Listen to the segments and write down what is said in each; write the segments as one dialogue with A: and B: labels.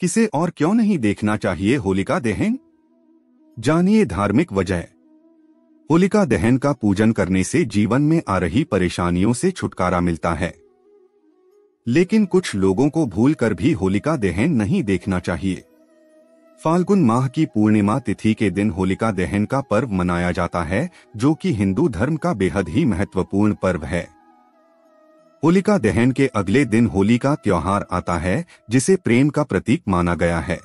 A: किसे और क्यों नहीं देखना चाहिए होलिका दहन? जानिए धार्मिक वजह। होलिका दहन का पूजन करने से जीवन में आ रही परेशानियों से छुटकारा मिलता है, लेकिन कुछ लोगों को भूलकर भी होलिका दहन नहीं देखना चाहिए। फाल्गुन माह की पूर्णिमा तिथि के दिन होलिका दहन का पर्व मनाया जाता है, जो कि हिंदू धर्म का बेहद ही महत्वपूर्ण पर्व है। होलिका दहन के अगले दिन होली का त्योहार आता है, जिसे प्रेम का प्रतीक माना गया है।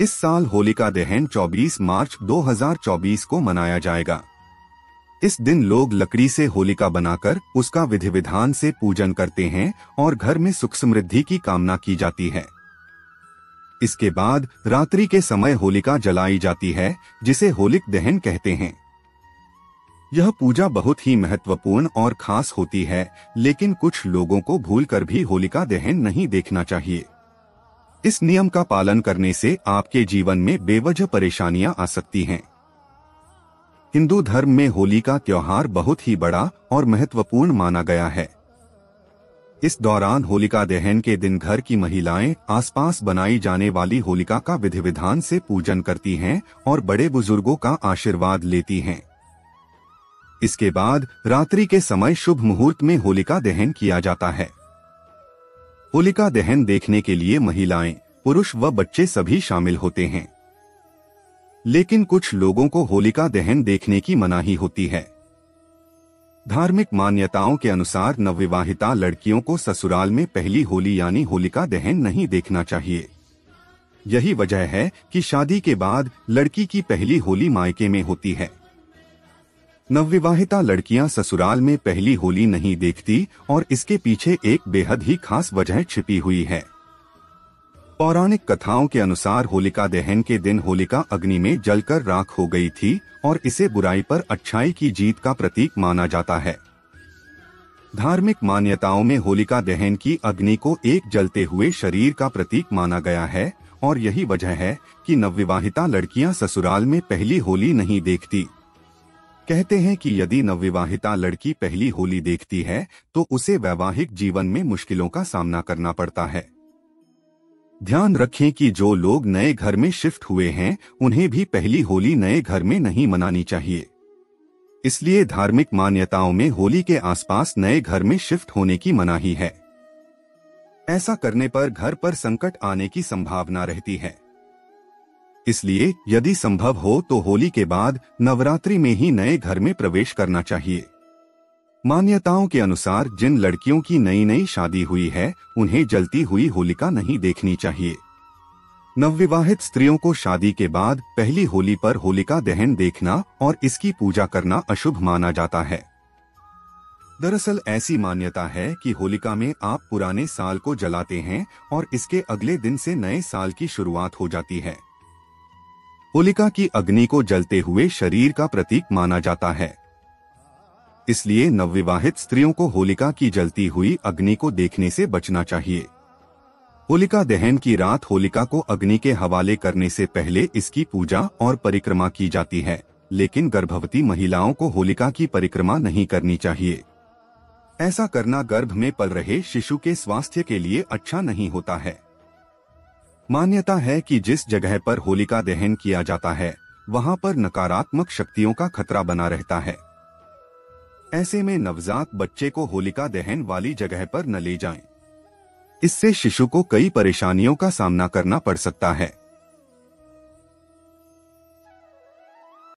A: इस साल होलिका दहन 24 मार्च 2024 को मनाया जाएगा। इस दिन लोग लकड़ी से होलिका बनाकर उसका विधि विधान से पूजन करते हैं और घर में सुख समृद्धि की कामना की जाती है। इसके बाद रात्रि के समय होलिका जलाई जाती है, जिसे होलिक दहन कहते हैं। यह पूजा बहुत ही महत्वपूर्ण और खास होती है, लेकिन कुछ लोगों को भूलकर भी होलिका दहन नहीं देखना चाहिए। इस नियम का पालन करने से आपके जीवन में बेवजह परेशानियां आ सकती हैं। हिंदू धर्म में होली का त्योहार बहुत ही बड़ा और महत्वपूर्ण माना गया है। इस दौरान होलिका दहन के दिन घर की महिलाएं आसपास बनाई जाने वाली होलिका का विधि विधान से पूजन करती हैं और बड़े बुजुर्गों का आशीर्वाद लेती हैं। इसके बाद रात्रि के समय शुभ मुहूर्त में होलिका दहन किया जाता है। होलिका दहन देखने के लिए महिलाएं, पुरुष व बच्चे सभी शामिल होते हैं, लेकिन कुछ लोगों को होलिका दहन देखने की मनाही होती है। धार्मिक मान्यताओं के अनुसार नवविवाहिता लड़कियों को ससुराल में पहली होली यानी होलिका दहन नहीं देखना चाहिए। यही वजह है कि शादी के बाद लड़की की पहली होली मायके में होती है। नवविवाहिता लड़कियां ससुराल में पहली होली नहीं देखती और इसके पीछे एक बेहद ही खास वजह छिपी हुई है। पौराणिक कथाओं के अनुसार होलिका दहन के दिन होलिका अग्नि में जलकर राख हो गई थी और इसे बुराई पर अच्छाई की जीत का प्रतीक माना जाता है। धार्मिक मान्यताओं में होलिका दहन की अग्नि को एक जलते हुए शरीर का प्रतीक माना गया है और यही वजह है कि नवविवाहिता लड़कियां ससुराल में पहली होली नहीं देखती। कहते हैं कि यदि नवविवाहिता लड़की पहली होली देखती है तो उसे वैवाहिक जीवन में मुश्किलों का सामना करना पड़ता है। ध्यान रखें कि जो लोग नए घर में शिफ्ट हुए हैं उन्हें भी पहली होली नए घर में नहीं मनानी चाहिए। इसलिए धार्मिक मान्यताओं में होली के आसपास नए घर में शिफ्ट होने की मनाही है। ऐसा करने पर घर पर संकट आने की संभावना रहती है। इसलिए यदि संभव हो तो होली के बाद नवरात्रि में ही नए घर में प्रवेश करना चाहिए। मान्यताओं के अनुसार जिन लड़कियों की नई नई शादी हुई है उन्हें जलती हुई होलिका नहीं देखनी चाहिए। नवविवाहित स्त्रियों को शादी के बाद पहली होली पर होलिका दहन देखना और इसकी पूजा करना अशुभ माना जाता है। दरअसल ऐसी मान्यता है कि होलिका में आप पुराने साल को जलाते हैं और इसके अगले दिन से नए साल की शुरुआत हो जाती है। होलिका की अग्नि को जलते हुए शरीर का प्रतीक माना जाता है। इसलिए नवविवाहित स्त्रियों को होलिका की जलती हुई अग्नि को देखने से बचना चाहिए। होलिका दहन की रात होलिका को अग्नि के हवाले करने से पहले इसकी पूजा और परिक्रमा की जाती है, लेकिन गर्भवती महिलाओं को होलिका की परिक्रमा नहीं करनी चाहिए। ऐसा करना गर्भ में पल रहे शिशु के स्वास्थ्य के लिए अच्छा नहीं होता है। मान्यता है कि जिस जगह पर होलिका दहन किया जाता है वहां पर नकारात्मक शक्तियों का खतरा बना रहता है। ऐसे में नवजात बच्चे को होलिका दहन वाली जगह पर न ले जाएं। इससे शिशु को कई परेशानियों का सामना करना पड़ सकता है।